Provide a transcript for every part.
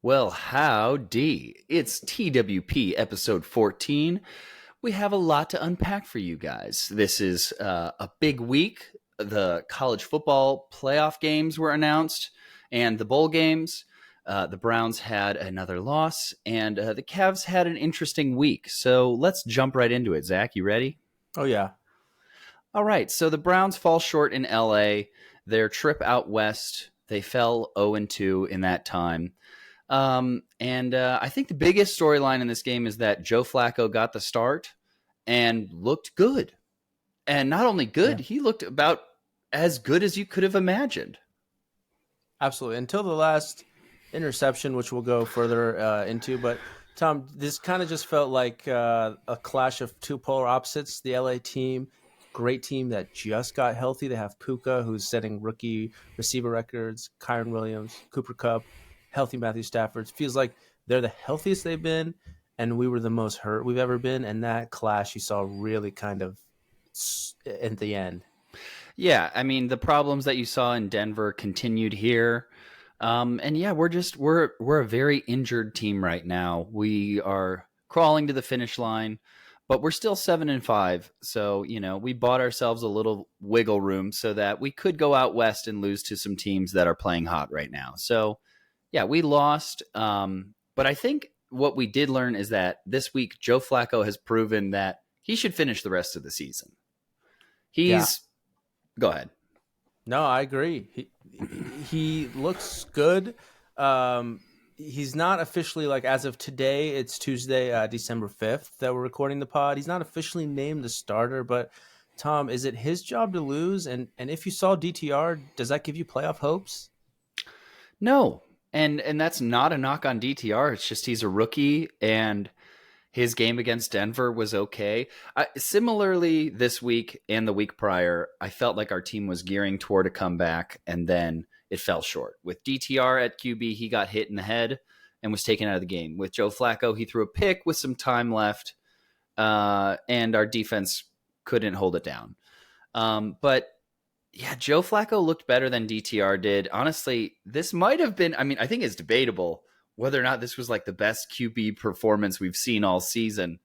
Well, howdy. It's TWP episode 14. We have a lot to unpack for you guys. This is a big week. The college football playoff games were announced and the bowl games. The Browns had another loss, and the Cavs had an interesting week. So let's jump right into it. Zach, you ready? Oh, yeah. All right. So the Browns fall short in LA. Their trip out west, they fell 0-2 in that time. And I think the biggest storyline in this game is that Joe Flacco got the start and looked good. And not only good, he looked about as good as you could have imagined. Absolutely. Until the last interception, which we'll go further into. But, Tom, this kind of just felt like a clash of two polar opposites. The LA team, great team that just got healthy. They have Puka, who's setting rookie receiver records, Kyron Williams, Cooper Kupp, healthy Matthew Stafford. It feels like they're the healthiest they've been, and we were the most hurt we've ever been. And that clash you saw really kind of at the end. Yeah, I mean, the problems that you saw in Denver continued here. And yeah, we're a very injured team right now. We are crawling to the finish line, but we're still 7-5. So, we bought ourselves a little wiggle room so that we could go out west and lose to some teams that are playing hot right now. So, yeah, we lost. But I think what we did learn is that this week, Joe Flacco has proven that he should finish the rest of the season. Go ahead. No, I agree. He looks good. He's not officially, like, as of today, it's Tuesday, December 5th that we're recording the pod. He's not officially named the starter, but Tom, is it his job to lose? And if you saw DTR, does that give you playoff hopes? No. And that's not a knock on DTR. It's just he's a rookie, and his game against Denver was okay. Similarly, this week and the week prior, I felt like our team was gearing toward a comeback, and then it fell short. With DTR at QB, he got hit in the head and was taken out of the game. With Joe Flacco, he threw a pick with some time left, and our defense couldn't hold it down. But yeah, Joe Flacco looked better than DTR did. Honestly, this might have been, I think it's debatable whether or not this was like the best QB performance we've seen all season,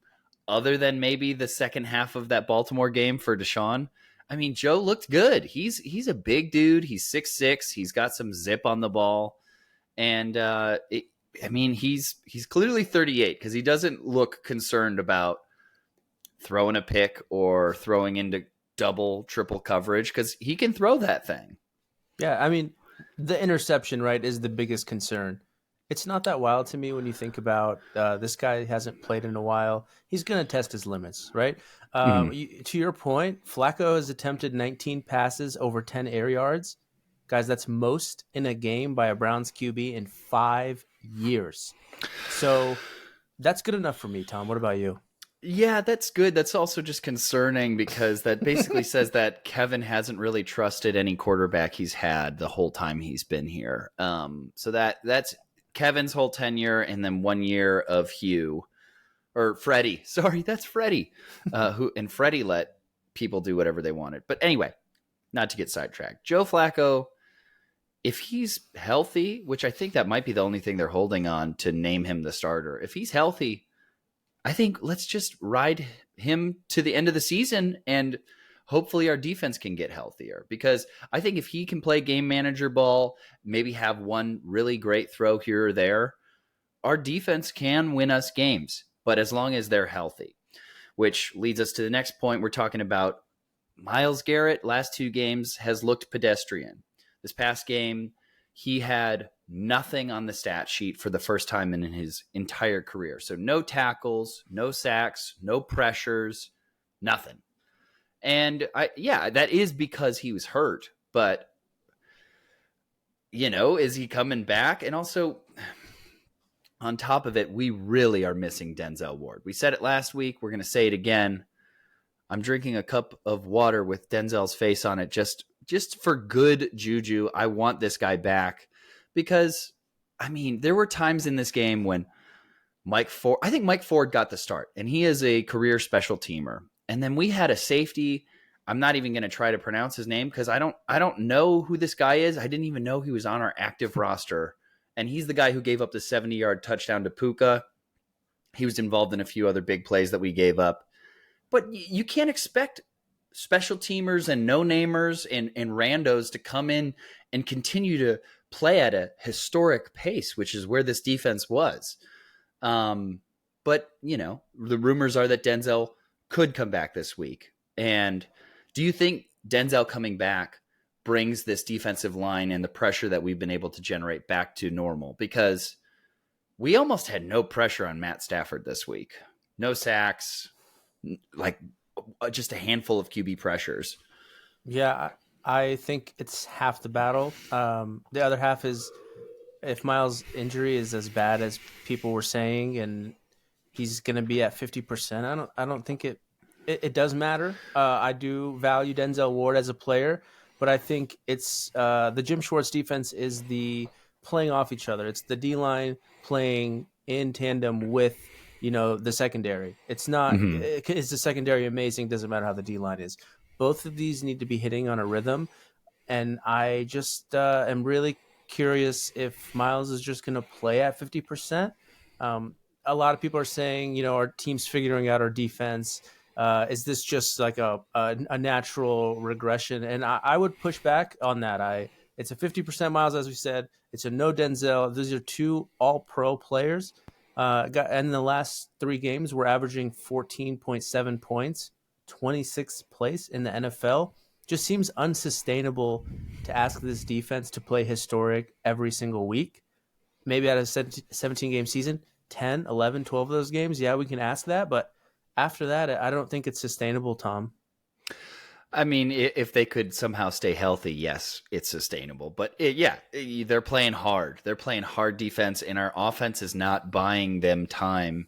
other than maybe the second half of that Baltimore game for Deshaun. Joe looked good. He's a big dude. He's 6'6". He's got some zip on the ball. And he's clearly 38 because he doesn't look concerned about throwing a pick or throwing into double, triple coverage because he can throw that thing. Yeah, the interception, right, is the biggest concern. It's not that wild to me when you think about this guy hasn't played in a while. He's going to test his limits, right? To your point, Flacco has attempted 19 passes over 10 air yards. Guys, that's most in a game by a Browns QB in 5 years. So that's good enough for me, Tom. What about you? Yeah, that's good. That's also just concerning because that basically says that Kevin hasn't really trusted any quarterback he's had the whole time he's been here. So that's Kevin's whole tenure and then 1 year of Hugh or Freddie. Sorry, that's Freddie. And Freddie let people do whatever they wanted. But anyway, not to get sidetracked. Joe Flacco, if he's healthy, which I think that might be the only thing they're holding on to name him the starter. If he's healthy, I think let's just ride him to the end of the season and hopefully our defense can get healthier because I think if he can play game manager ball, maybe have one really great throw here or there, our defense can win us games, but as long as they're healthy, which leads us to the next point. We're talking about Myles Garrett. Last 2 games has looked pedestrian. This past game, he had nothing on the stat sheet for the first time in his entire career. So no tackles, no sacks, no pressures, nothing. And that is because he was hurt. But, is he coming back? And also, on top of it, we really are missing Denzel Ward. We said it last week. We're going to say it again. I'm drinking a cup of water with Denzel's face on it just for good juju. I want this guy back. Because, there were times in this game when Mike Ford got the start, and he is a career special teamer. And then we had a safety. I'm not even going to try to pronounce his name because I don't know who this guy is. I didn't even know he was on our active roster and he's the guy who gave up the 70-yard touchdown to Puka. He was involved in a few other big plays that we gave up. But you can't expect special teamers and no-namers and randos to come in and continue to play at a historic pace, which is where this defense was. But, the rumors are that Denzel could come back this week. And do you think Denzel coming back brings this defensive line and the pressure that we've been able to generate back to normal? Because we almost had no pressure on Matt Stafford this week. No sacks, like just a handful of QB pressures. Yeah, I think it's half the battle. The other half is if Miles' injury is as bad as people were saying, and he's going to be at 50%. I don't think it does matter. I do value Denzel Ward as a player, but I think it's the Jim Schwartz defense is the playing off each other. It's the D-line playing in tandem with, the secondary. It's not, is the secondary amazing? Doesn't matter how the D-line is. Both of these need to be hitting on a rhythm. And I just am really curious if Miles is just going to play at 50%. A lot of people are saying, our team's figuring out our defense. Is this just like a natural regression? And I would push back on that. It's a 50% Miles, as we said. It's a no Denzel. These are two all-pro players. And in the last 3 games, we're averaging 14.7 points, 26th place in the NFL. Just seems unsustainable to ask this defense to play historic every single week. Maybe out of a 17-game season, 10, 11, 12 of those games, yeah, we can ask that. But after that, I don't think it's sustainable, Tom. I mean, if they could somehow stay healthy, yes, it's sustainable. But they're playing hard. They're playing hard defense, and our offense is not buying them time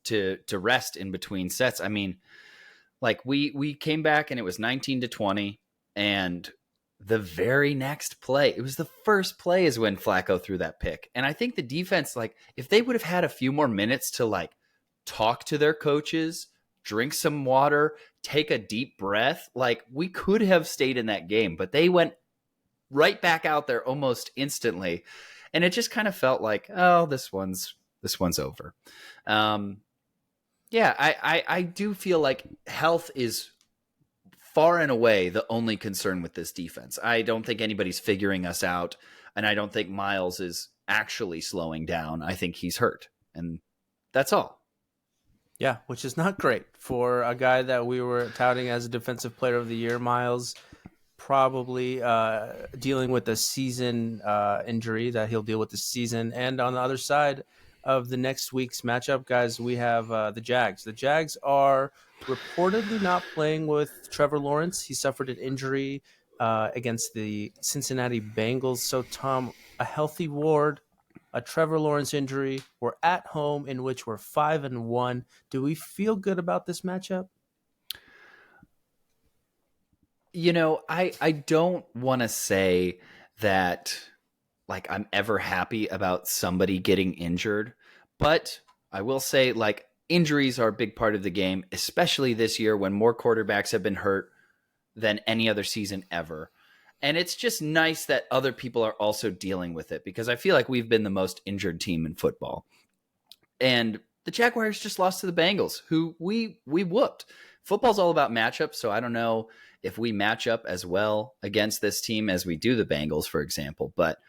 to rest in between sets. I mean, like we came back and it was 19-20, and the very next play, it was the first play is when Flacco threw that pick. And I think the defense, like if they would have had a few more minutes to like talk to their coaches, drink some water, take a deep breath, like we could have stayed in that game, but they went right back out there almost instantly. And it just kind of felt like, oh, this one's over. I do feel like health is far and away the only concern with this defense. I don't think anybody's figuring us out, and I don't think Miles is actually slowing down. I think he's hurt, and that's all. Yeah, which is not great for a guy that we were touting as a defensive player of the year. Miles probably dealing with a season injury that he'll deal with this season. And on the other side of the next week's matchup, guys, we have the Jags. The Jags are reportedly not playing with Trevor Lawrence. He suffered an injury against the Cincinnati Bengals. So, Tom, a healthy Ward, a Trevor Lawrence injury. We're at home, in which we're 5-1. Do we feel good about this matchup? I don't want to say that like I'm ever happy about somebody getting injured, but I will say like injuries are a big part of the game, especially this year when more quarterbacks have been hurt than any other season ever. And it's just nice that other people are also dealing with it, because I feel like we've been the most injured team in football. And the Jaguars just lost to the Bengals, who we whooped. Football's all about matchups, so I don't know if we match up as well against this team as we do the Bengals, for example. But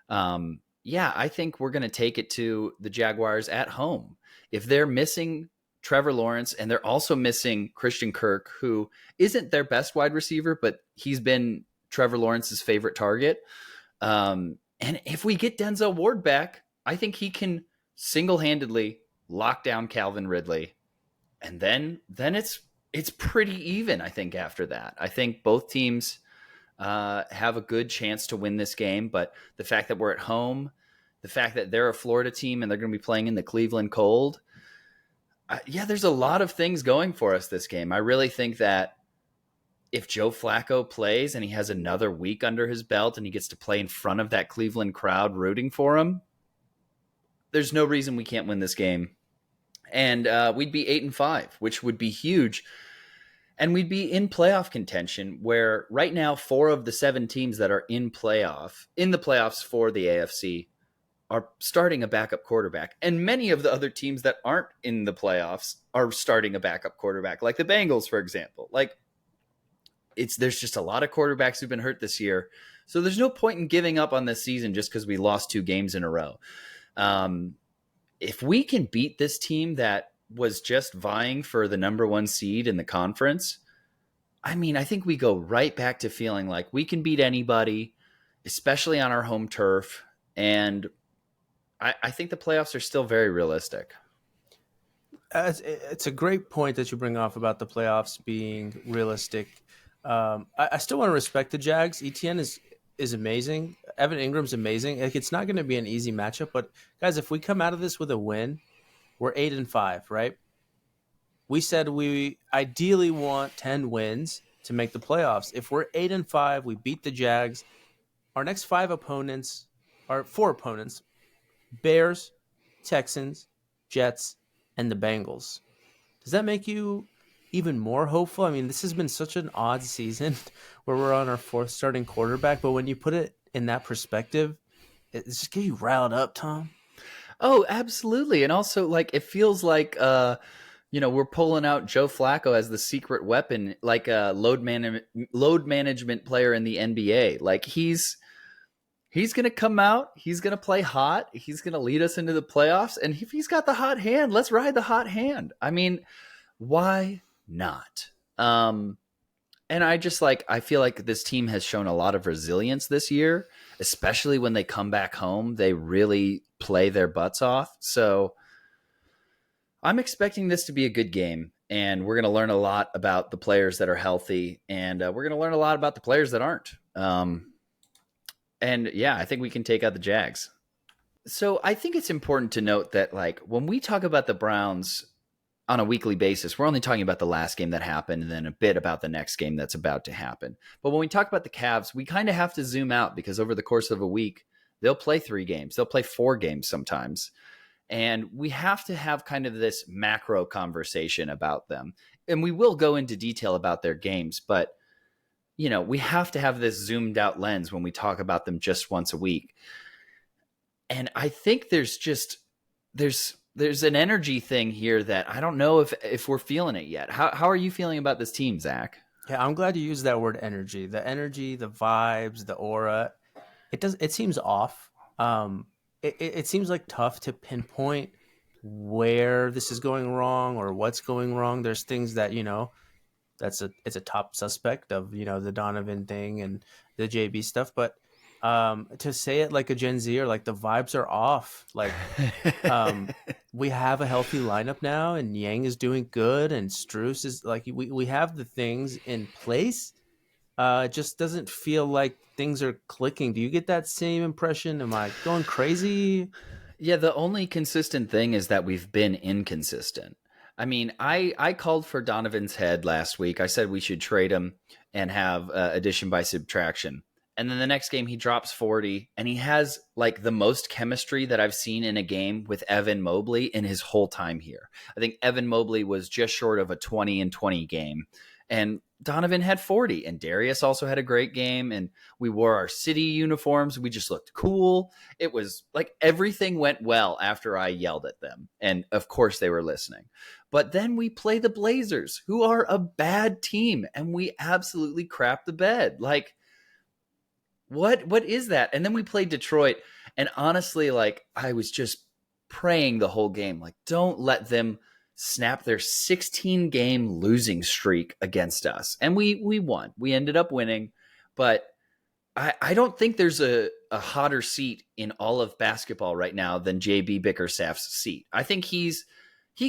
I think we're going to take it to the Jaguars at home. If they're missing Trevor Lawrence and they're also missing Christian Kirk, who isn't their best wide receiver, but he's been Trevor Lawrence's favorite target. And if we get Denzel Ward back, I think he can single-handedly lock down Calvin Ridley. And then it's pretty even, I think, after that. I think both teams have a good chance to win this game, but the fact that we're at home, the fact that they're a Florida team and they're going to be playing in the Cleveland cold, there's a lot of things going for us this game. I really think that if Joe Flacco plays and he has another week under his belt and he gets to play in front of that Cleveland crowd rooting for him, there's no reason we can't win this game. And we'd be 8-5, which would be huge. And we'd be in playoff contention, where right now 4 of the 7 teams that are in the playoffs for the AFC are starting a backup quarterback. And many of the other teams that aren't in the playoffs are starting a backup quarterback, like the Bengals, for example. Like, there's just a lot of quarterbacks who've been hurt this year. So there's no point in giving up on this season just because we lost 2 games in a row. If we can beat this team that was just vying for the number 1 seed in the conference, I mean, I think we go right back to feeling like we can beat anybody, especially on our home turf. And I think the playoffs are still very realistic. It's a great point that you bring off about the playoffs being realistic. I still want to respect the Jags. ETN is amazing. Evan Ingram's amazing. Like, it's not going to be an easy matchup, but guys, if we come out of this with a win, we're 8-5, right? We said we ideally want 10 wins to make the playoffs. If we're 8-5, we beat the Jags. Our next 4 opponents: Bears, Texans, Jets, and the Bengals. Does that make you even more hopeful? I mean, this has been such an odd season where we're on our 4th starting quarterback, but when you put it in that perspective, it just gets you riled up, Tom. Oh, absolutely. And also, like, it feels like we're pulling out Joe Flacco as the secret weapon, like a load management player in the NBA. Like, he's going to come out, he's going to play hot, he's going to lead us into the playoffs, and if he's got the hot hand, let's ride the hot hand. I mean, why not? And I feel like this team has shown a lot of resilience this year, especially when they come back home. They really play their butts off. So I'm expecting this to be a good game, and we're going to learn a lot about the players that are healthy, and we're going to learn a lot about the players that aren't. And yeah, I think we can take out the Jags. So I think it's important to note that, like, when we talk about the Browns on a weekly basis, we're only talking about the last game that happened and then a bit about the next game that's about to happen. But when we talk about the Cavs, we kind of have to zoom out, because over the course of a week, they'll play 3 games. They'll play 4 games sometimes. And we have to have kind of this macro conversation about them. And we will go into detail about their games, but we have to have this zoomed out lens when we talk about them just once a week. And I think there's an energy thing here that I don't know if we're feeling it yet. How are you feeling about this team, Zach? Yeah, I'm glad you used that word energy. The energy, the vibes, the aura. It seems off. It seems like tough to pinpoint where this is going wrong or what's going wrong. There's things that, it's a top suspect of, the Donovan thing and the JB stuff. But to say it like a Gen Zer, like, the vibes are off. Like, we have a healthy lineup now, and Yang is doing good, and Strus is like, we have the things in place. It just doesn't feel like things are clicking. Do you get that same impression? Am I going crazy? Yeah, the only consistent thing is that we've been inconsistent. I mean, I called for Donovan's head last week. I said we should trade him and have addition by subtraction. And then the next game, he drops 40, and he has, like, the most chemistry that I've seen in a game with Evan Mobley in his whole time here. I think Evan Mobley was just short of a 20-20 game, and Donovan had 40, and Darius also had a great game, and we wore our city uniforms. We just looked cool. It was like everything went well after I yelled at them, and of course they were listening. But then we play the Blazers, who are a bad team, and we absolutely crap the bed. Like, what is that? And then we played Detroit, and honestly, like, I was just praying the whole game, like, don't let them snap their 16-game losing streak against us. And we won. We ended up winning, but I don't think there's a hotter seat in all of basketball right now than JB Bickerstaff's seat. I think he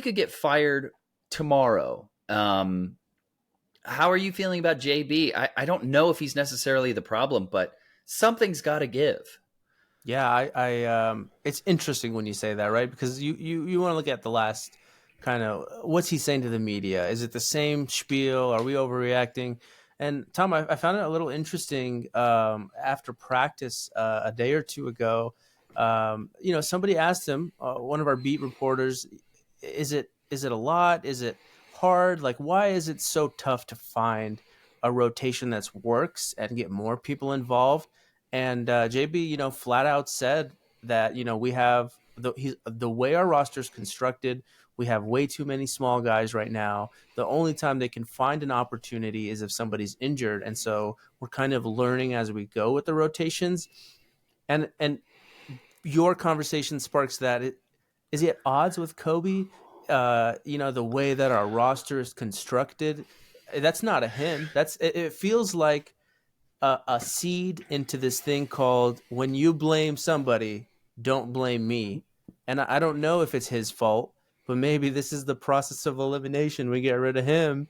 could get fired tomorrow. How are you feeling about JB? I don't know if he's necessarily the problem, but something's got to give. Yeah, I it's interesting when you say that, right? Because you want to look at the last kind of, what's he saying to the media? Is it the same spiel? Are we overreacting? And Tom, I found it a little interesting after practice a day or two ago. Somebody asked him, one of our beat reporters, is it a lot? Is it hard? Like, why is it so tough to find a rotation that works and get more people involved? And JB, flat out said that, we have the way our roster is constructed. We have way too many small guys right now. The only time they can find an opportunity is if somebody's injured. And so we're kind of learning as we go with the rotations. And your conversation sparks that. Is he at odds with Kobe? The way that our roster is constructed, that's not a him. It feels like a seed into this thing called when you blame somebody, don't blame me. And I don't know if it's his fault, but maybe this is the process of elimination. We get rid of him.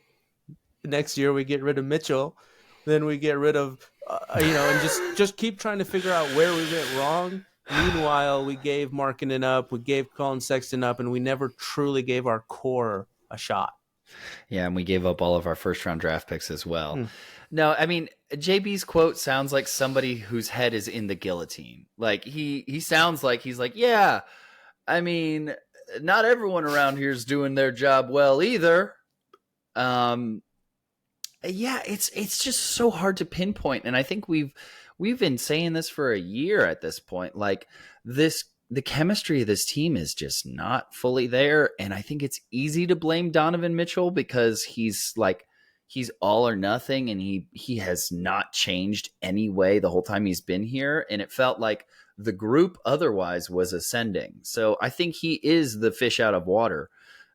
Next year we get rid of Mitchell. Then we get rid of, and just keep trying to figure out where we went wrong. Meanwhile, we gave Markkanen up, we gave Colin Sexton up, and we never truly gave our core a shot. Yeah, and we gave up all of our first-round draft picks as well. No, I mean, JB's quote sounds like somebody whose head is in the guillotine. Like, he sounds like he's like, yeah, I mean, not everyone around here is doing their job well either. Yeah, it's just so hard to pinpoint, and I think we've been saying this for a year at this point. Like, the chemistry of this team is just not fully there, and I think it's easy to blame Donovan Mitchell because he's all or nothing, and he has not changed any way the whole time he's been here, and it felt like the group otherwise was ascending. So I think he is the fish out of water.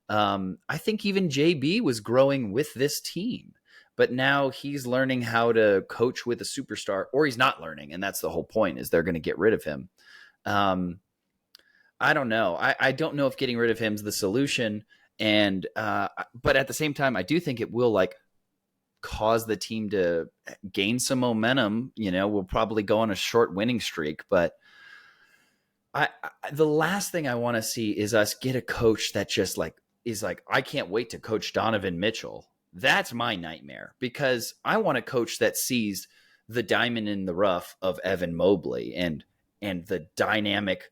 I think even JB was growing with this team. But now he's learning how to coach with a superstar, or he's not learning. And that's the whole point, is they're going to get rid of him. I don't know. I don't know if getting rid of him is the solution. And but at the same time, I do think it will cause the team to gain some momentum. We'll probably go on a short winning streak. But the last thing I want to see is us get a coach that just is I can't wait to coach Donovan Mitchell. That's my nightmare, because I want a coach that sees the diamond in the rough of Evan Mobley and the dynamic,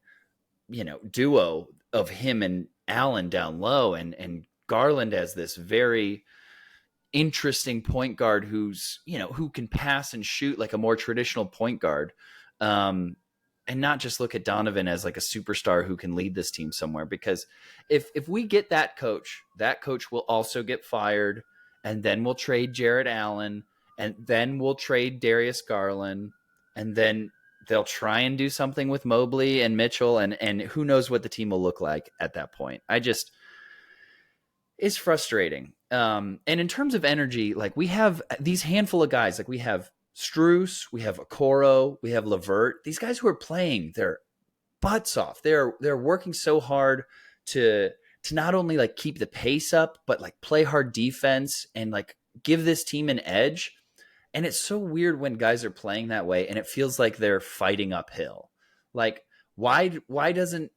duo of him and Allen down low, and Garland as this very interesting point guard who's, who can pass and shoot like a more traditional point guard. And not just look at Donovan as like a superstar who can lead this team somewhere, because if we get that coach will also get fired. And then we'll trade Jarrett Allen, and then we'll trade Darius Garland, and then they'll try and do something with Mobley and Mitchell, and who knows what the team will look like at that point. It's frustrating. And in terms of energy, we have these handful of guys, we have Strus, we have Okoro, we have LeVert. These guys who are playing their butts off. They're working so hard to not only keep the pace up, but play hard defense and give this team an edge. And it's so weird when guys are playing that way and it feels like they're fighting uphill. Why doesn't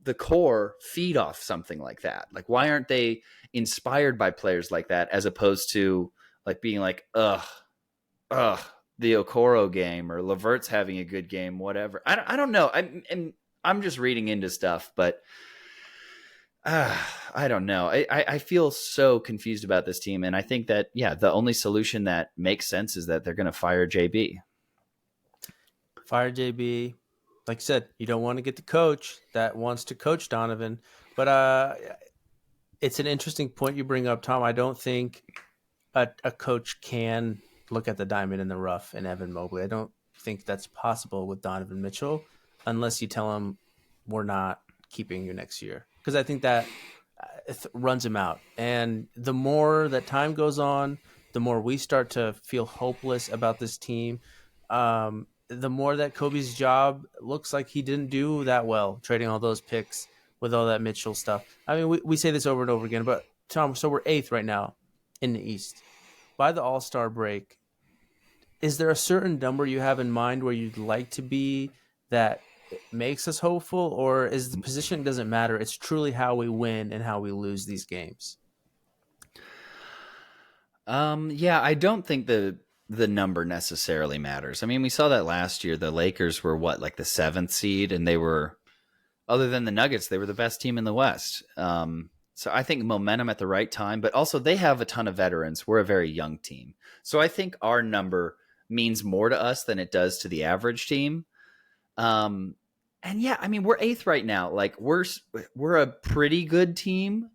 the core feed off something like that? Why aren't they inspired by players like that, as opposed to being the Okoro game, or LeVert's having a good game, whatever. I don't know. I'm just reading into stuff, but I don't know. I feel so confused about this team. And I think that, the only solution that makes sense is that they're going to fire JB. Fire JB. Like I said, you don't want to get the coach that wants to coach Donovan. But it's an interesting point you bring up, Tom. I don't think a coach can look at the diamond in the rough in Evan Mobley. I don't think that's possible with Donovan Mitchell, unless you tell him we're not keeping you next year. Because I think that runs him out. And the more that time goes on, the more we start to feel hopeless about this team. The more that Kobe's job looks like he didn't do that well, trading all those picks with all that Mitchell stuff. I mean, we say this over and over again, but Tom, so we're 8th right now in the East. By the All-Star break, is there a certain number you have in mind where you'd like to be that makes us hopeful, or is the position doesn't matter? It's truly how we win and how we lose these games. I don't think the number necessarily matters. I mean, we saw that last year. The Lakers were the 7th seed, and they were, other than the Nuggets, they were the best team in the West. So I think momentum at the right time, but also they have a ton of veterans. We're a very young team. So I think our number means more to us than it does to the average team. And yeah, I mean, we're 8th right now. Like we're a pretty good team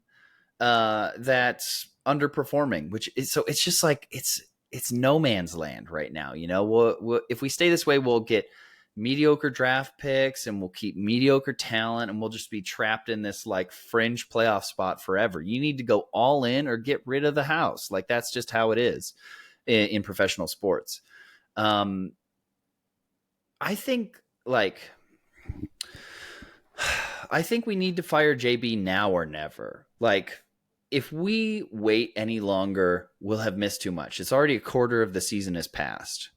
that's underperforming, which is so it's just like it's no man's land right now. We'll if we stay this way, we'll get mediocre draft picks and we'll keep mediocre talent and we'll just be trapped in this like fringe playoff spot forever. You need to go all in or get rid of the house. Like that's just how it is in professional sports. I think we need to fire JB now or never. Like, if we wait any longer, we'll have missed too much. It's already a quarter of the season has passed.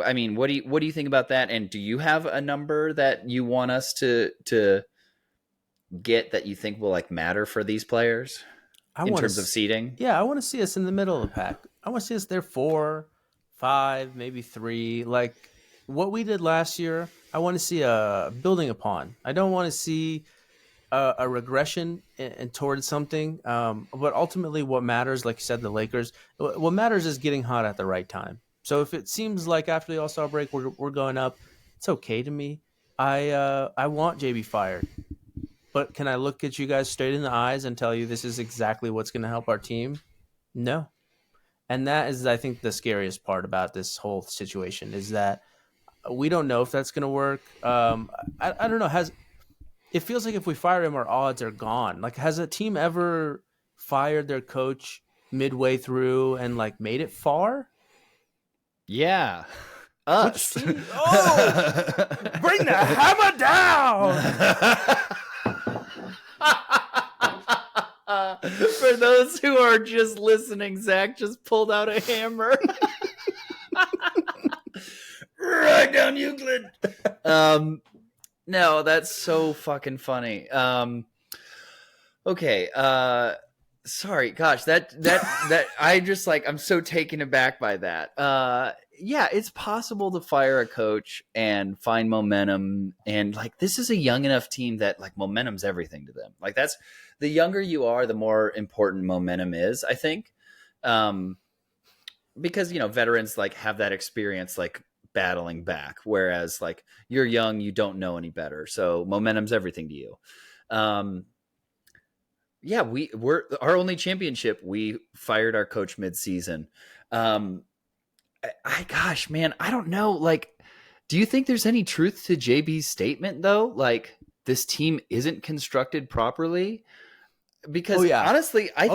I mean, what do you think about that? And do you have a number that you want us to get that you think will like matter for these players in terms of seeding? Yeah, I want to see us in the middle of the pack. I want to see us there 4, 5, maybe 3. Like what we did last year, I want to see a building upon. I don't want to see a regression and towards something. But ultimately, what matters, like you said, the Lakers. What matters is getting hot at the right time. So if it seems like after the All-Star break we're going up, it's okay to me. I want JB fired, but can I look at you guys straight in the eyes and tell you this is exactly what's going to help our team? No. And that is, I think, the scariest part about this whole situation is that we don't know if that's going to work. I don't know. It feels like if we fire him, our odds are gone. Like, has a team ever fired their coach midway through and like made it far? Yeah. Us. Oh, bring the hammer down. For those who are just listening, Zach just pulled out a hammer. Right down Euclid. No, that's so fucking funny. Okay. Sorry, gosh, that I just like I'm so taken aback by that. Yeah, it's possible to fire a coach and find momentum, and like this is a young enough team that like momentum's everything to them. Like that's the younger you are, the more important momentum is, I think. Because veterans like have that experience like battling back, whereas like you're young, you don't know any better, so momentum's everything to you. Yeah, we're our only championship. We fired our coach mid-season. Gosh, man, I don't know. Like, do you think there's any truth to JB's statement though? Like, this team isn't constructed properly? Because honestly, I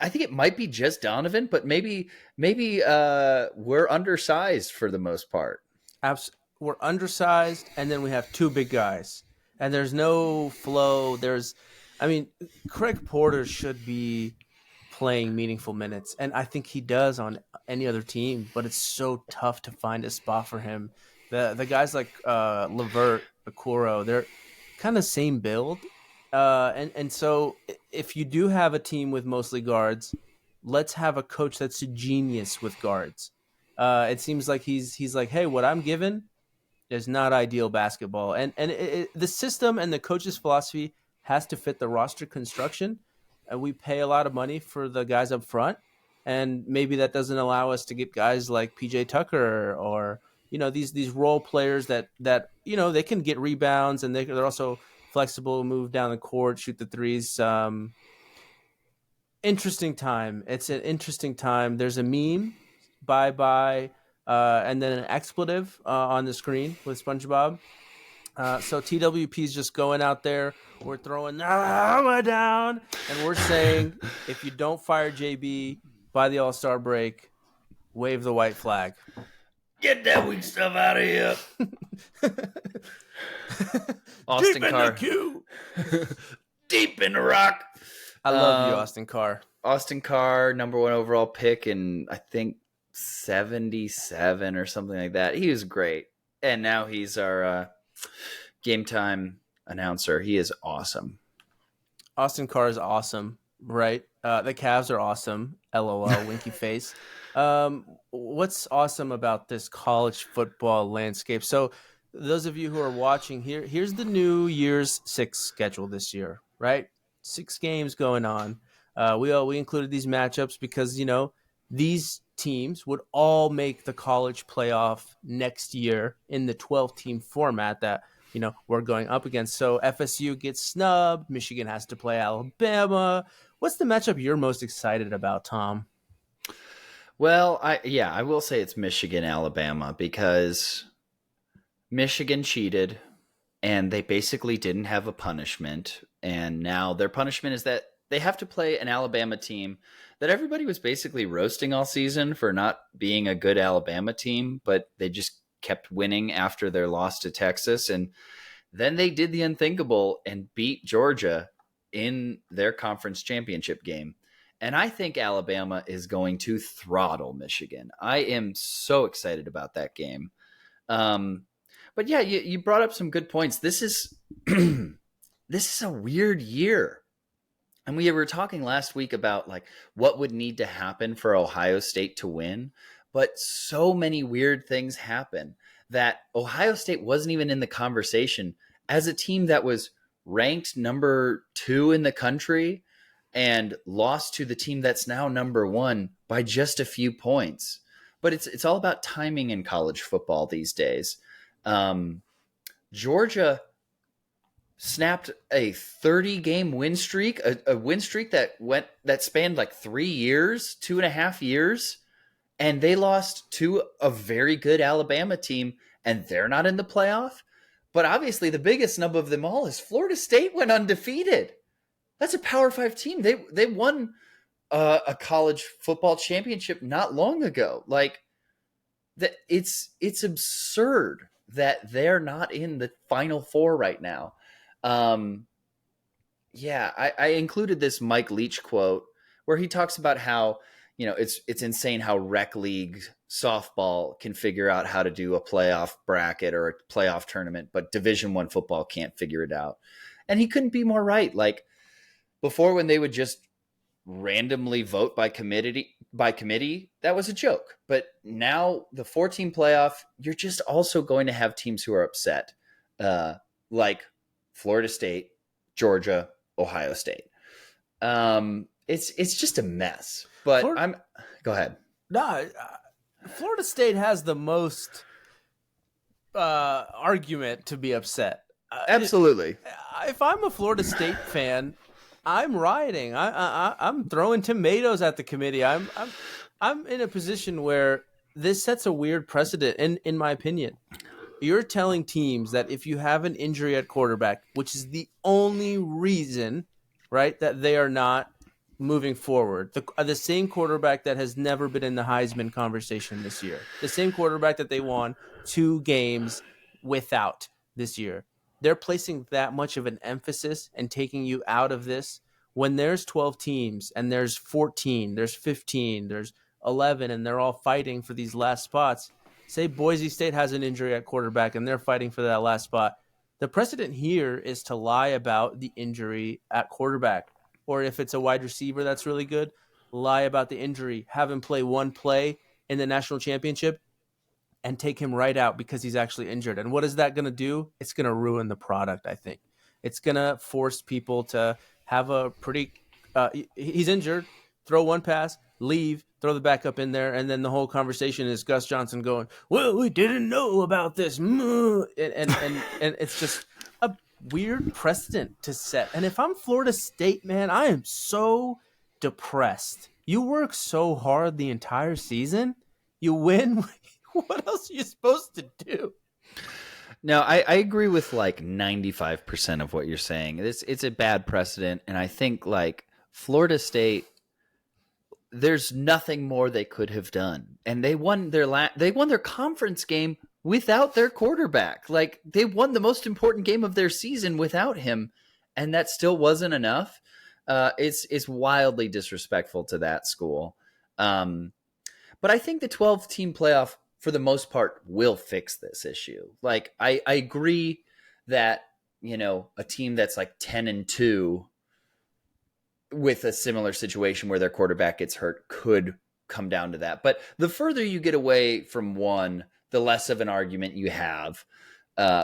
think it might be just Donovan, but maybe we're undersized for the most part. We're undersized, and then we have 2 big guys, and there's no flow. Craig Porter should be playing meaningful minutes, and I think he does on any other team, but it's so tough to find a spot for him. The guys like LeVert, Okoro, they're kind of same build, and so if you do have a team with mostly guards, let's have a coach that's a genius with guards. It seems like he's like, hey, what I'm given is not ideal basketball, and the system and the coach's philosophy has to fit the roster construction. And we pay a lot of money for the guys up front, and maybe that doesn't allow us to get guys like PJ Tucker or these role players that they can get rebounds, and they're also flexible, move down the court, shoot the threes. Interesting time. It's an interesting time. There's a meme, bye, and then an expletive on the screen with SpongeBob. So TWP is just going out there. We're throwing the hammer down, and we're saying, if you don't fire JB by the All-Star break, wave the white flag. Get that weak stuff out of here. Austin Deep Carr. in the queue. Deep in the rock. I love you, Austin Carr. Austin Carr, number 1 overall pick in, I think, 77 or something like that. He was great. And now he's our game time announcer. He is awesome. Austin Carr is awesome, right? The Cavs are awesome. LOL, winky face. What's awesome about this college football landscape? So those of you who are watching here's the New Year's 6 schedule this year, right? 6 games going on. We included these matchups because, these teams would all make the college playoff next year in the 12-team format that we're going up against. So FSU gets snubbed. Michigan has to play Alabama. What's the matchup you're most excited about, Tom? Well, I will say it's Michigan, Alabama, because Michigan cheated and they basically didn't have a punishment. And now their punishment is that they have to play an Alabama team that everybody was basically roasting all season for not being a good Alabama team, but they just kept winning after their loss to Texas. And then they did the unthinkable and beat Georgia in their conference championship game. And I think Alabama is going to throttle Michigan. I am so excited about that game. But yeah, you brought up some good points. This is this is a weird year. And we were talking last week about like what would need to happen for Ohio State to win, but so many weird things happen that Ohio State wasn't even in the conversation as a team that was ranked number 2 in the country and lost to the team that's now number 1 by just a few points. But it's all about timing in college football these days. Georgia snapped a 30-game win streak, a win streak that spanned like 3 years, 2.5 years, and they lost to a very good Alabama team, and they're not in the playoff. But obviously, the biggest snub of them all is Florida State went undefeated. That's a Power 5 team. They won a college football championship not long ago. Like that, it's absurd that they're not in the Final Four right now. I included this Mike Leach quote where he talks about how, it's insane how rec league softball can figure out how to do a playoff bracket or a playoff tournament, but Division I football can't figure it out. And he couldn't be more right. Like before, when they would just randomly vote by committee, that was a joke. But now the 14 playoff, you're just also going to have teams who are upset, like Florida State, Georgia, Ohio State. It's just a mess. But go ahead. No, Florida State has the most argument to be upset. Absolutely. If I'm a Florida State fan, I'm rioting. I'm throwing tomatoes at the committee. I'm in a position where this sets a weird precedent, in my opinion. You're telling teams that if you have an injury at quarterback, which is the only reason, right, that they are not moving forward, the same quarterback that has never been in the Heisman conversation this year, the same quarterback that they won 2 games without this year, they're placing that much of an emphasis and taking you out of this when there's 12 teams and there's 14, there's 15, there's 11, and they're all fighting for these last spots. Say Boise State has an injury at quarterback and they're fighting for that last spot. The precedent here is to lie about the injury at quarterback. Or if it's a wide receiver that's really good, lie about the injury, have him play one play in the national championship and take him right out because he's actually injured. And what is that going to do? It's going to ruin the product, I think. It's going to force people to have a pretty he's injured, throw one pass, leave, throw the backup in there, and then the whole conversation is Gus Johnson going, well, we didn't know about this. And it's just a weird precedent to set. And if I'm Florida State, man, I am so depressed. You work so hard the entire season, you win. What else are you supposed to do? No, I agree with like 95% of what you're saying. It's a bad precedent, and I think like Florida State, there's nothing more they could have done, and they won their conference game without their quarterback. Like they won the most important game of their season without him, and that still wasn't enough. It's wildly disrespectful to that school. But I think the 12-team playoff, for the most part, will fix this issue. Like I agree that, a team that's like 10-2 with a similar situation where their quarterback gets hurt could come down to that. But the further you get away from one, the less of an argument you have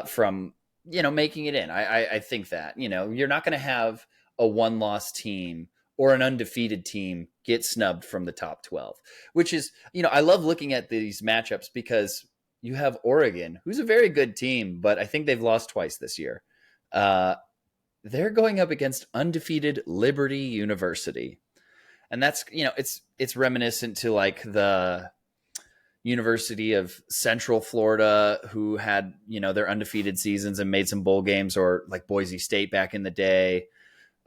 from, making it in. I think that, you're not going to have a one-loss team or an undefeated team get snubbed from the top 12, which is, I love looking at these matchups because you have Oregon, who's a very good team, but I think they've lost twice this year. Uh, they're going up against undefeated Liberty University. And that's, it's reminiscent to like the University of Central Florida, who had, their undefeated seasons and made some bowl games, or like Boise State back in the day,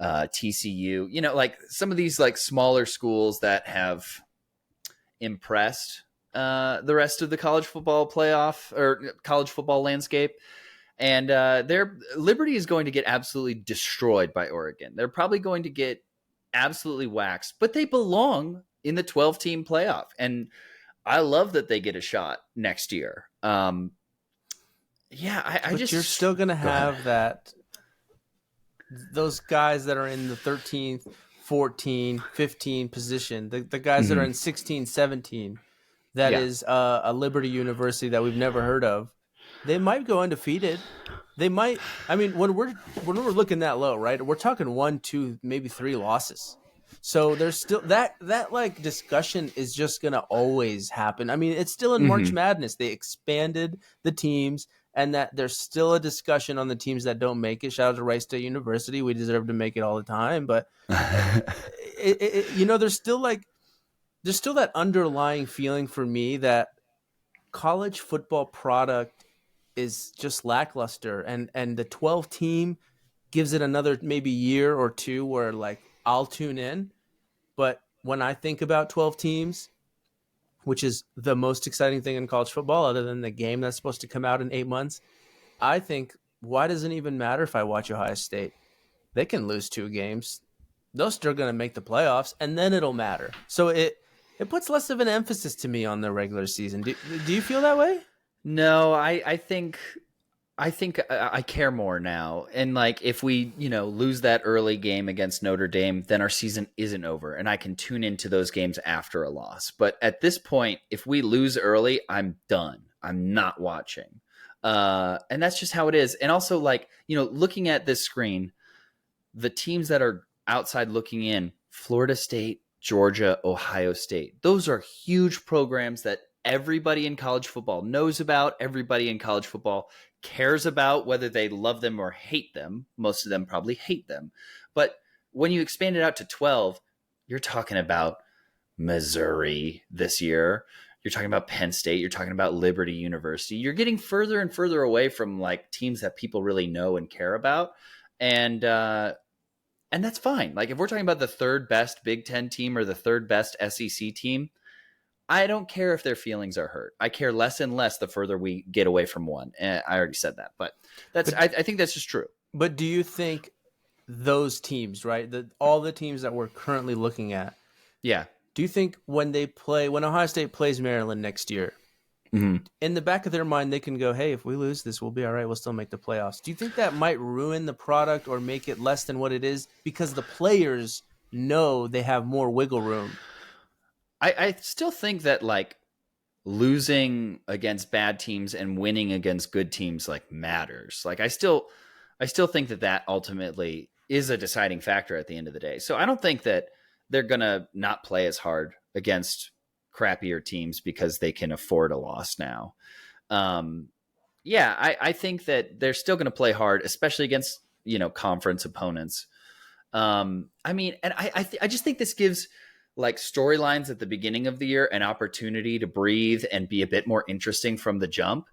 TCU, like some of these like smaller schools that have impressed the rest of the college football playoff or college football landscape. And their Liberty is going to get absolutely destroyed by Oregon. They're probably going to get absolutely waxed, but they belong in the 12-team playoff. And I love that they get a shot next year. But you're still going to have those guys that are in the 13th, 14, 15 position, the guys that are in 16, 17, that is a Liberty University that we've never heard of. They might go undefeated. They might. I mean, when we're looking that low, right? We're talking 1, 2, maybe 3 losses. So there's still that like discussion is just gonna always happen. I mean, it's still in March Madness. They expanded the teams, and that there's still a discussion on the teams that don't make it. Shout out to Rice State University. We deserve to make it all the time, but there's still that underlying feeling for me that college football product is just lackluster, and the 12 team gives it another maybe year or two where like I'll tune in. But when I think about 12 teams, which is the most exciting thing in college football other than the game that's supposed to come out in 8 months, I think, why does it even matter if I watch Ohio State? They can lose 2 games. They're still going to make the playoffs, and then it'll matter. So it puts less of an emphasis to me on the regular season. Do you feel that way? No, I think I care more now. And like, if we, lose that early game against Notre Dame, then our season isn't over, and I can tune into those games after a loss. But at this point, if we lose early, I'm done. I'm not watching. And that's just how it is. And also, like, looking at this screen, the teams that are outside looking in, Florida State, Georgia, Ohio State, those are huge programs that everybody in college football knows about. Everybody in college football cares about, whether they love them or hate them. Most of them probably hate them. But when you expand it out to 12, you're talking about Missouri this year. You're talking about Penn State. You're talking about Liberty University. You're getting further and further away from like teams that people really know and care about. And that's fine. Like, if we're talking about the third best Big Ten team or the third best SEC team, I don't care if their feelings are hurt. I care less and less the further we get away from one. And I already said that, but I think that's just true. But do you think those teams, right, all the teams that we're currently looking at, do you think when Ohio State plays Maryland next year, in the back of their mind, they can go, hey, if we lose this, we'll be all right. We'll still make the playoffs. Do you think that might ruin the product or make it less than what it is because the players know they have more wiggle room? I still think that like losing against bad teams and winning against good teams like matters. Like, I still think that ultimately is a deciding factor at the end of the day. So I don't think that they're going to not play as hard against crappier teams because they can afford a loss now. I think that they're still going to play hard, especially against, conference opponents. I just think this gives like storylines at the beginning of the year an opportunity to breathe and be a bit more interesting from the jump,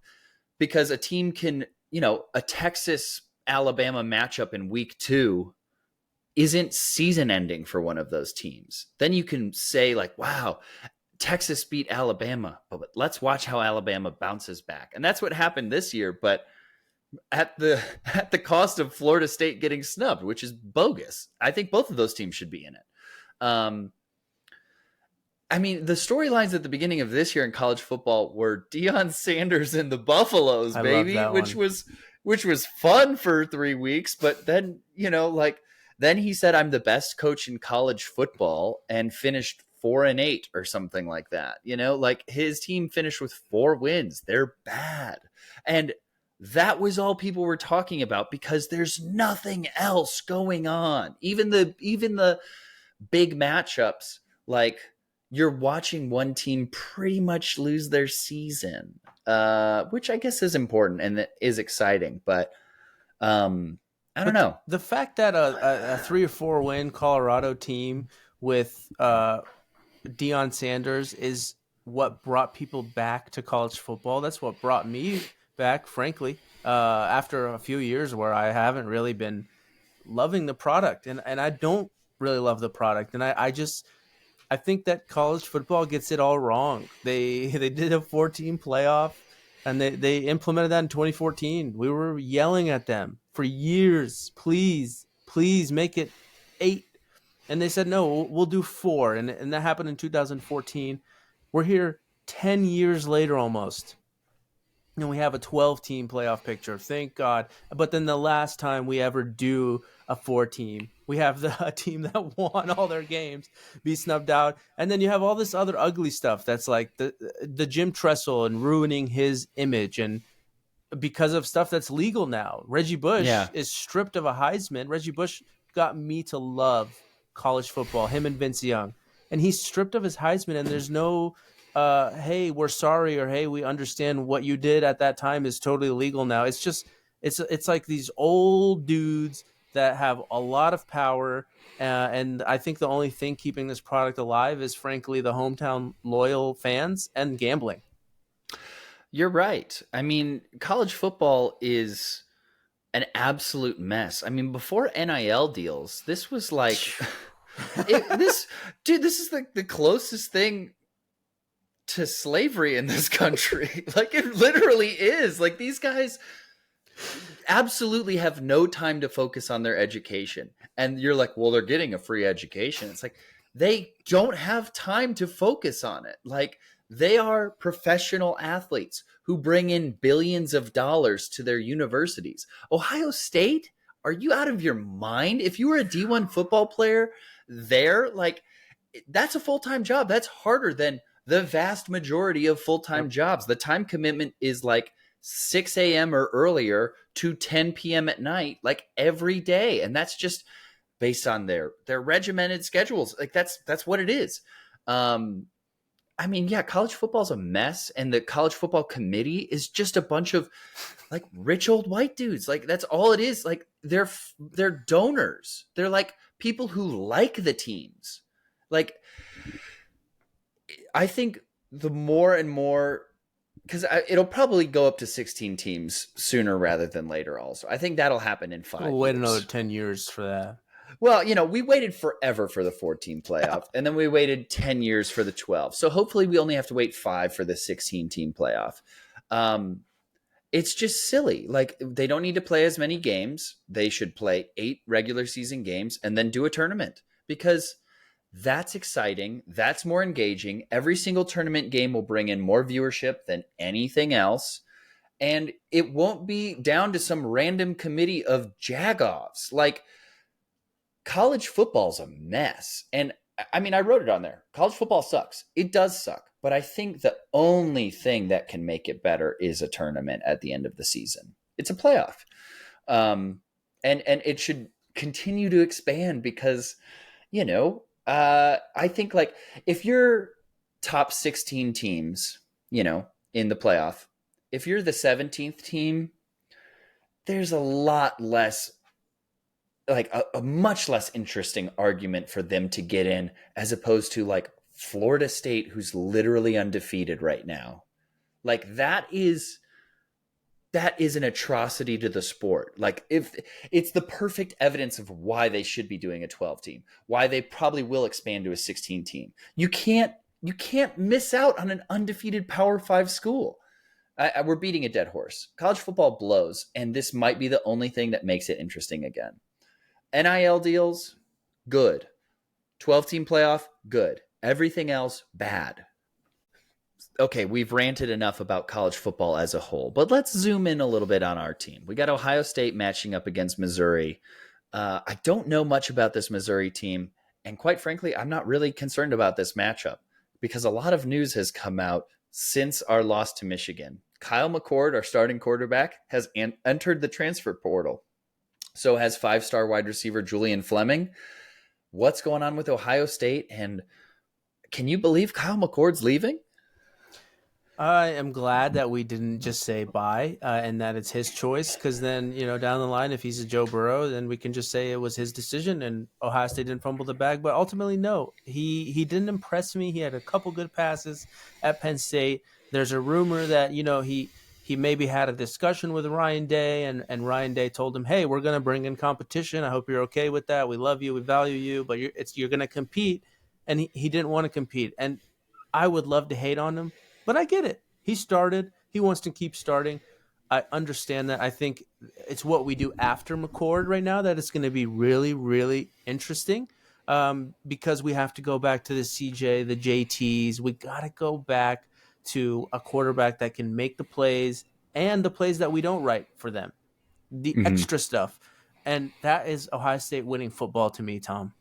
because a team can, a Texas Alabama matchup in week 2 isn't season ending for one of those teams. Then you can say like, wow, Texas beat Alabama, but let's watch how Alabama bounces back. And that's what happened this year, but at the cost of Florida State getting snubbed, which is bogus. I think both of those teams should be in it. The storylines at the beginning of this year in college football were Deion Sanders and the Buffaloes, baby, which was fun for 3 weeks. But then, then he said, I'm the best coach in college football, and finished 4-8 or something like that. Like, his team finished with 4 wins. They're bad. And that was all people were talking about because there's nothing else going on. Even the big matchups, like, you're watching one team pretty much lose their season. which I guess is important and that is exciting. But I don't know. The fact that a 3 or 4 win Colorado team with Deion Sanders is what brought people back to college football. That's what brought me back, frankly, after a few years where I haven't really been loving the product. And I don't really love the product. And I think that college football gets it all wrong. They did a 14 playoff, and they implemented that in 2014. We were yelling at them for years, please make it 8. And they said, no, we'll do 4. And that happened in 2014. We're here 10 years later almost. And we have a 12-team playoff picture. Thank God. But then the last time we ever do a 4-team, we have a team that won all their games be snubbed out. And then you have all this other ugly stuff that's like the Jim Tressel and ruining his image. And because of stuff that's legal now. Reggie Bush is stripped of a Heisman. Reggie Bush got me to love college football, him and Vince Young. And he's stripped of his Heisman, and there's no hey, we're sorry, or hey, we understand what you did at that time is totally legal now. It's just it's like these old dudes that have a lot of power, and I think the only thing keeping this product alive is frankly the hometown loyal fans and gambling. You're right. I mean, college football is an absolute mess. I mean, before NIL deals, this was like this is the closest thing to slavery in this country. Like, it literally is. Like, these guys absolutely have no time to focus on their education. And you're like, well, they're getting a free education. It's like, they don't have time to focus on it. Like, they are professional athletes who bring in billions of dollars to their universities. Ohio State, are you out of your mind? If you were a D1 football player there, like, that's a full-time job. That's harder than the vast majority of full-time jobs. The time commitment is like 6 a.m. or earlier to 10 p.m. at night, like every day. And that's just based on their regimented schedules. Like, that's what it is. I mean, yeah, college football is a mess. And the college football committee is just a bunch of like rich old white dudes. Like, that's all it is. Like, they're donors. They're like people who like the teams. Like, I think the more and more, because it'll probably go up to 16 teams sooner rather than later also. I think that'll happen in 5 years. We'll wait another 10 years for that. Well, we waited forever for the 14 playoff, and then we waited 10 years for the 12. So hopefully we only have to wait 5 for the 16-team playoff. It's just silly. Like, they don't need to play as many games. They should play 8 regular season games and then do a tournament, because that's exciting. That's more engaging. Every single tournament game will bring in more viewership than anything else. And it won't be down to some random committee of jagoffs. Like, college football's a mess. And I mean, I wrote it on there. College football sucks. It does suck. But I think the only thing that can make it better is a tournament at the end of the season. It's a playoff. And it should continue to expand because, I think, like, if you're top 16 teams, in the playoff, if you're the 17th team, there's a lot less, like a much less interesting argument for them to get in, as opposed to like Florida State, who's literally undefeated right now. Like, that is an atrocity to the sport. Like, if it's the perfect evidence of why they should be doing a 12 team, why they probably will expand to a 16 team. You can't miss out on an undefeated Power 5 school. We're beating a dead horse. College football blows, and this might be the only thing that makes it interesting again. NIL deals, good. 12-team playoff, good. Everything else, bad. Okay, we've ranted enough about college football as a whole, but let's zoom in a little bit on our team. We got Ohio State matching up against Missouri. I don't know much about this Missouri team, and quite frankly, I'm not really concerned about this matchup because a lot of news has come out since our loss to Michigan. Kyle McCord, our starting quarterback, has entered the transfer portal. So has 5-star wide receiver Julian Fleming. What's going on with Ohio State? And can you believe Kyle McCord's leaving? I am glad that we didn't just say bye and that it's his choice, because then, down the line, if he's a Joe Burrow, then we can just say it was his decision and Ohio State didn't fumble the bag. But ultimately, no, he didn't impress me. He had a couple good passes at Penn State. There's a rumor that, he maybe had a discussion with Ryan Day, and Ryan Day told him, hey, we're going to bring in competition. I hope you're okay with that. We love you. We value you, but you're going to compete. And he didn't want to compete. And I would love to hate on him, but I get it. He started. He wants to keep starting. I understand that. I think it's what we do after McCord right now that it's going to be really, really interesting, because we have to go back to the CJ, the JTs. We got to go back to a quarterback that can make the plays and the plays that we don't write for them, the Mhm. extra stuff. And that is Ohio State winning football to me, Tom.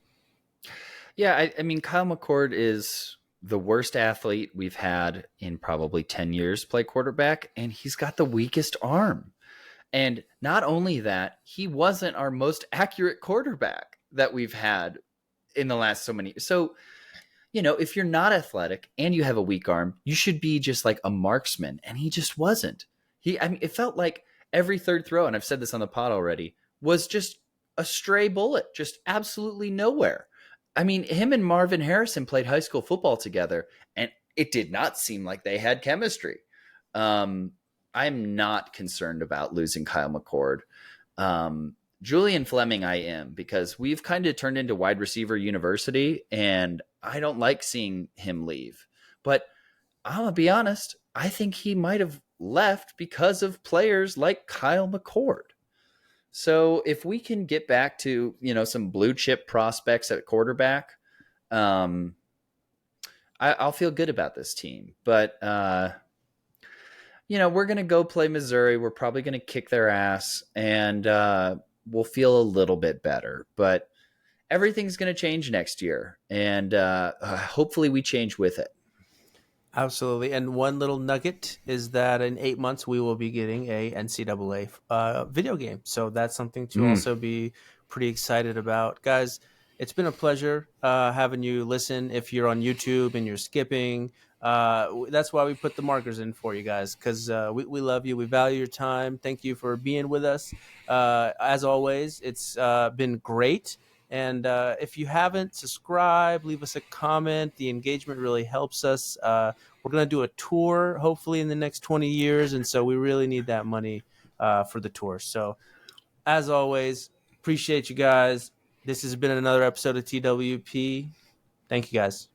Yeah, I mean, Kyle McCord is the worst athlete we've had in probably 10 years play quarterback, and he's got the weakest arm. And not only that, he wasn't our most accurate quarterback that we've had in the last so many. So, if you're not athletic and you have a weak arm, you should be just like a marksman. And he just wasn't. I mean, it felt like every third throw, and I've said this on the pod already, was just a stray bullet, just absolutely nowhere. I mean, him and Marvin Harrison played high school football together, and it did not seem like they had chemistry. Um, I'm not concerned about losing Kyle McCord. Julian Fleming, I am, because we've kind of turned into wide receiver university, and I don't like seeing him leave. But I'm going to be honest, I think he might have left because of players like Kyle McCord. So if we can get back to, some blue chip prospects at quarterback, um, I'll feel good about this team. But, we're going to go play Missouri. We're probably going to kick their ass, and we'll feel a little bit better. But everything's going to change next year, and hopefully we change with it. Absolutely. And one little nugget is that in 8 months, we will be getting a NCAA video game. So that's something to also be pretty excited about. Guys, it's been a pleasure having you listen. If you're on YouTube and you're skipping, that's why we put the markers in for you guys, because we love you. We value your time. Thank you for being with us. As always, it's been great. And if you haven't subscribed, leave us a comment. The engagement really helps us. We're going to do a tour, hopefully, in the next 20 years. And so we really need that money for the tour. So, as always, appreciate you guys. This has been another episode of TWP. Thank you, guys.